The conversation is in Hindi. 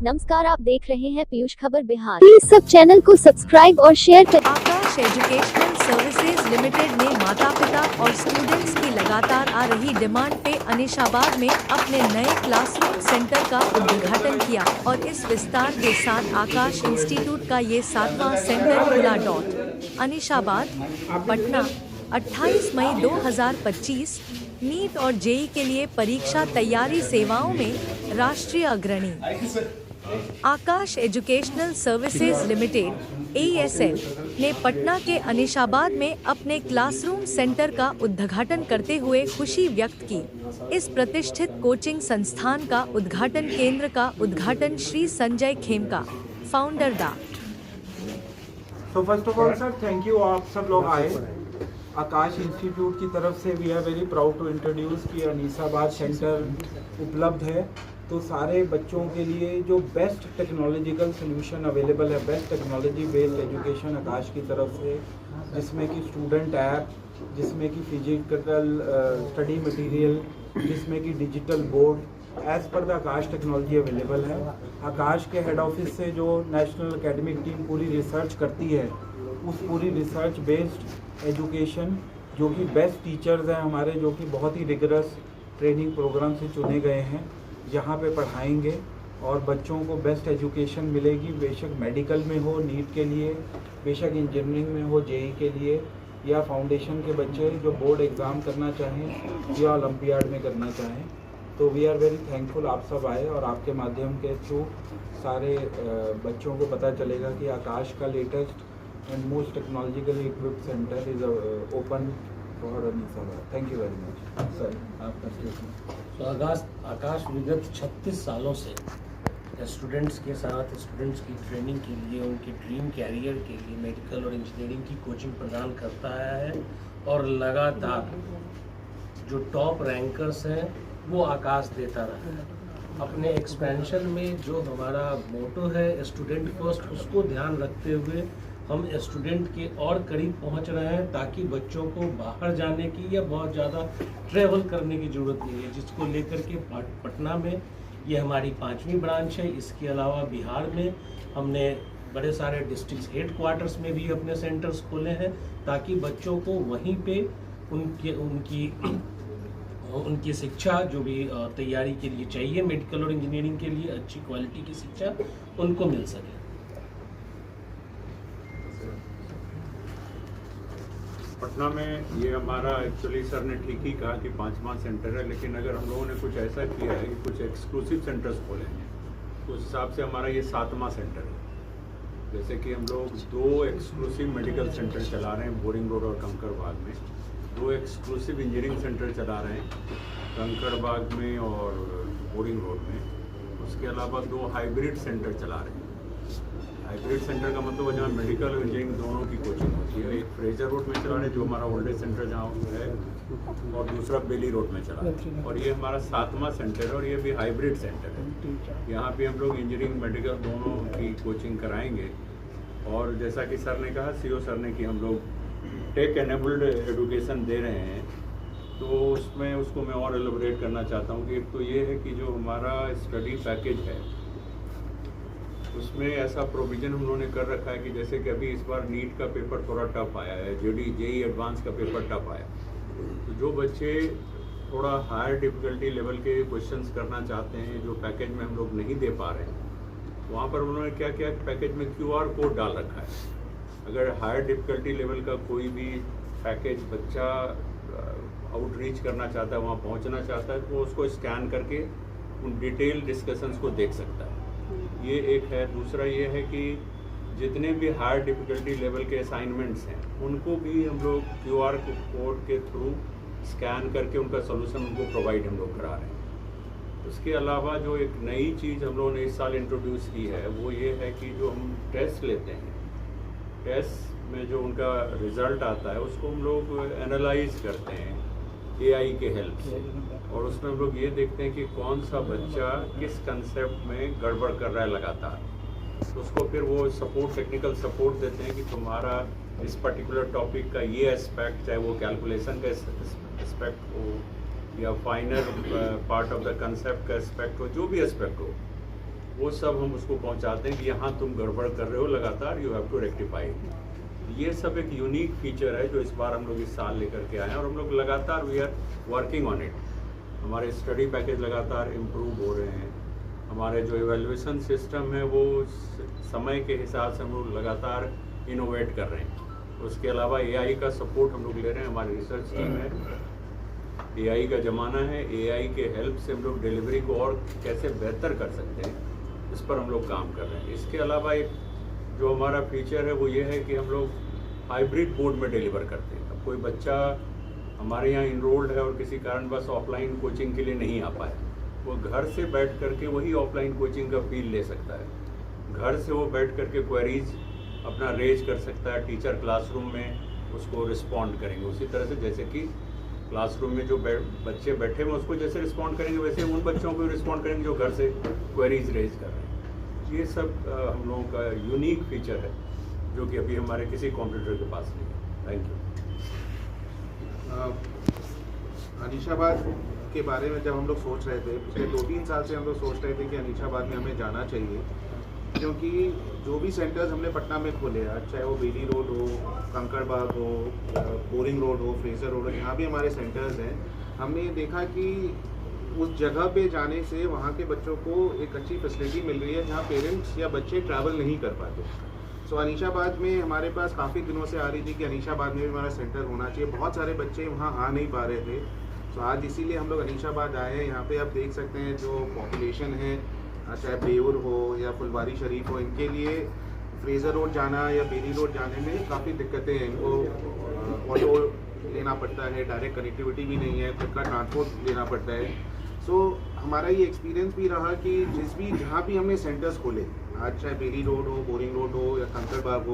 नमस्कार, आप देख रहे हैं पीयूष खबर बिहार। प्लीज सब चैनल को सब्सक्राइब और शेयर करें। आकाश एजुकेशनल सर्विसेज लिमिटेड ने माता पिता और स्टूडेंट्स की लगातार आ रही डिमांड पे अनीशाबाद में अपने नए क्लासरूम सेंटर का उद्घाटन किया और इस विस्तार के साथ आकाश इंस्टीट्यूट का ये 7वां सेंटर खुला। अनीशाबाद, पटना, 28 मई 2025। नीट और जेई के लिए परीक्षा तैयारी सेवाओं में राष्ट्रीय अग्रणी आकाश एजुकेशनल सर्विसेज लिमिटेड (AESL) ने पटना के अनीशाबाद में अपने क्लासरूम सेंटर का उद्घाटन करते हुए खुशी व्यक्त की। इस प्रतिष्ठित कोचिंग संस्थान का उद्घाटन केंद्र का उद्घाटन श्री संजय खेमका, फाउंडर डा. First of all sir, thank you, आप सब लोग आए। आकाश इंस्टीट्यूट की तरफ से we are very proud to introduce कि अनीसाबाद सेंटर उपलब्ध है। तो सारे बच्चों के लिए जो बेस्ट टेक्नोलॉजिकल सोल्यूशन अवेलेबल है, बेस्ट टेक्नोलॉजी बेस्ड एजुकेशन आकाश की तरफ से, जिसमें कि स्टूडेंट ऐप, जिसमें कि फिजिकल स्टडी मटेरियल, जिसमें कि digital board as per the Aakash technology available है। आकाश के हेड ऑफिस से जो नेशनल एकेडमिक टीम पूरी रिसर्च करती है, उस पूरी रिसर्च बेस्ड एजुकेशन, जो कि बेस्ट टीचर्स हैं हमारे, जो कि बहुत ही रिगरस ट्रेनिंग प्रोग्राम से चुने गए हैं, यहाँ पे पढ़ाएंगे और बच्चों को बेस्ट एजुकेशन मिलेगी। बेशक मेडिकल में हो नीट के लिए, बेशक इंजीनियरिंग में हो जेई के लिए, या फाउंडेशन के बच्चे जो बोर्ड एग्ज़ाम करना चाहें या ओलंपियाड में करना चाहें। तो वी आर वेरी थैंकफुल आप सब आए और आपके माध्यम के थ्रू सारे बच्चों को पता चलेगा कि आकाश का latest and most technologically equipped centre is open for Anisabad. Thank you very much sir, आपका स्टेटमेंट। तो आकाश विगत 36 सालों से स्टूडेंट्स के साथ स्टूडेंट्स की ट्रेनिंग के लिए, उनके ड्रीम कैरियर के लिए मेडिकल और इंजीनियरिंग की कोचिंग प्रदान करता आया है और लगातार जो टॉप रैंकर्स हैं वो आकाश देता रहा है। अपने एक्सपेंशन में जो हमारा मोटो है स्टूडेंट फर्स्ट, उसको ध्यान रखते हुए हम स्टूडेंट के और करीब पहुंच रहे हैं, ताकि बच्चों को बाहर जाने की या बहुत ज़्यादा ट्रैवल करने की ज़रूरत नहीं है, जिसको लेकर के पटना में ये हमारी 5वीं ब्रांच है। इसके अलावा बिहार में हमने बड़े सारे डिस्ट्रिक्ट हेड क्वार्टर्स में भी अपने सेंटर्स खोले हैं, ताकि बच्चों को वहीं पे उनकी शिक्षा जो भी तैयारी के लिए चाहिए, मेडिकल और इंजीनियरिंग के लिए अच्छी क्वालिटी की शिक्षा उनको मिल सके। पटना में ये हमारा एक्चुअली सर ने ठीक ही कहा कि 5वां सेंटर है, लेकिन अगर हम लोगों ने कुछ ऐसा किया है कि कुछ एक्सक्लूसिव सेंटर्स खोले हैं, तो उस हिसाब से हमारा ये 7वां सेंटर है। जैसे कि हम लोग 2 एक्सक्लूसिव मेडिकल सेंटर चला रहे हैं बोरिंग रोड और कंकड़बाग में, 2 एक्सक्लूसिव इंजीनियरिंग सेंटर चला रहे हैं कंकड़बाग में और बोरिंग रोड में। उसके अलावा 2 हाइब्रिड सेंटर चला रहे हैं। हाइब्रिड सेंटर का मतलब है जहाँ मेडिकल और इंजीनियरिंग दोनों की कोचिंग होती है। एक फ्रेजर रोड में चला रहे हैं जो हमारा ओल्ड एज सेंटर जहाँ है, और दूसरा बेली रोड में चला रहे हैं। और ये हमारा 7वां सेंटर है और ये भी हाइब्रिड सेंटर है। यहाँ पे हम लोग इंजीनियरिंग मेडिकल दोनों की कोचिंग कराएंगे। और जैसा कि सर ने कहा, CO सर ने, कि हम लोग टेक एनेबल्ड एजुकेशन दे रहे हैं, तो उसमें उसको मैं और एलोबरेट करना चाहता हूँ कि एक तो ये है कि जो हमारा स्टडी पैकेज है उसमें ऐसा प्रोविज़न हम लोगों ने कर रखा है कि जैसे कि अभी इस बार नीट का पेपर थोड़ा टफ आया है, जेई एडवांस का पेपर टफ आया, तो जो बच्चे थोड़ा हायर डिफ़िकल्टी लेवल के क्वेश्चंस करना चाहते हैं, जो पैकेज में हम लोग नहीं दे पा रहे हैं, वहाँ पर उन्होंने क्या किया, पैकेज में QR कोड डाल रखा है। अगर हायर डिफ़िकल्टी लेवल का कोई भी पैकेज बच्चा आउटरीच करना चाहता है, वहाँ पहुँचना चाहता है, तो उसको स्कैन करके उन डिटेल डिस्कशंस को देख सकता है। ये एक है। दूसरा ये है कि जितने भी हायर डिफ़िकल्टी लेवल के असाइनमेंट्स हैं, उनको भी हम लोग QR कोड के थ्रू स्कैन करके उनका सोल्यूशन उनको प्रोवाइड हम लोग करा रहे हैं। उसके अलावा जो एक नई चीज़ हम लोगों ने इस साल इंट्रोड्यूस की है, वो ये है कि जो हम टेस्ट लेते हैं, टेस्ट में जो उनका रिज़ल्ट आता है उसको हम लोग एनालाइज करते हैं AI के हेल्प से, और उसमें हम लोग ये देखते हैं कि कौन सा बच्चा किस कंसेप्ट में गड़बड़ कर रहा है लगातार, तो उसको फिर वो सपोर्ट, टेक्निकल सपोर्ट देते हैं कि तुम्हारा इस पर्टिकुलर टॉपिक का ये एस्पेक्ट, चाहे वो कैलकुलेशन का एस्पेक्ट हो या final part of the concept का एस्पेक्ट हो, जो भी एस्पेक्ट हो, वो सब हम उसको पहुंचाते हैं कि यहाँ तुम गड़बड़ कर रहे हो लगातार, यू हैव टू रेक्टिफाई। ये सब एक यूनिक फीचर है जो इस बार हम लोग इस साल लेकर के आए हैं और हम लोग लगातार we are working on it. हमारे स्टडी पैकेज लगातार इम्प्रूव हो रहे हैं, हमारे जो इवेल्युएशन सिस्टम है वो समय के हिसाब से हम लोग लगातार इनोवेट कर रहे हैं। उसके अलावा एआई का सपोर्ट हम लोग ले रहे हैं, हमारी रिसर्च टीम है, एआई का ज़माना है, एआई के हेल्प से हम लोग डिलीवरी को और कैसे बेहतर कर सकते हैं इस पर हम लोग काम कर रहे हैं। इसके अलावा एक जो हमारा फीचर है वो ये है कि हम लोग हाइब्रिड मोड में डिलीवर करते हैं। अब कोई बच्चा हमारे यहाँ इनरोल्ड है और किसी कारणवश ऑफलाइन कोचिंग के लिए नहीं आ पाए, वो घर से बैठ करके वही ऑफलाइन कोचिंग का फील ले सकता है। घर से वो बैठ करके क्वेरीज अपना रेज कर सकता है, टीचर क्लासरूम में उसको रिस्पॉन्ड करेंगे उसी तरह से जैसे कि क्लासरूम में जो बच्चे बैठे हुए उसको जैसे रिस्पॉन्ड करेंगे वैसे उन बच्चों को रिस्पॉन्ड करेंगे जो घर से क्वेरीज रेज कर रहे हैं। ये सब हम लोगों का यूनिक फीचर है जो कि अभी हमारे किसी कॉम्पिटिटर के पास नहीं है। Thank you. अनीशाबाद के बारे में जब हम लोग सोच रहे थे, पिछले 2-3 साल से हम लोग सोच रहे थे कि अनीशाबाद में हमें जाना चाहिए, क्योंकि जो भी सेंटर्स हमने पटना में खोले, चाहे वो बेली रोड हो, कंकड़बाग हो, बोरिंग रोड हो, फ्रेजर रोड हो, यहाँ भी हमारे सेंटर्स हैं। हमने देखा कि उस जगह पे जाने से वहाँ के बच्चों को एक अच्छी फैसिलिटी मिल रही है जहाँ पेरेंट्स या बच्चे ट्रैवल नहीं कर पाते। सो अनीशाबाद में हमारे पास काफ़ी दिनों से आ रही थी कि अनीशाबाद में भी हमारा सेंटर होना चाहिए। बहुत सारे बच्चे वहाँ आ नहीं पा रहे थे, तो आज इसीलिए हम लोग अनीशाबाद आए हैं। यहाँ पे आप देख सकते हैं जो पॉपुलेशन है, चाहे बेउर हो या फुलवारी शरीफ हो, इनके लिए फ्रेजर रोड जाना या बेली रोड जाने में काफ़ी दिक्कतें हैं। इनको ऑटो लेना पड़ता है, डायरेक्ट कनेक्टिविटी भी नहीं है, खुद का ट्रांसपोर्ट लेना पड़ता है। सो हमारा ये एक्सपीरियंस भी रहा कि जहाँ भी हमने सेंटर्स खोले, आज चाहे बेली रोड हो, बोरिंग रोड हो या कंकड़बाग हो,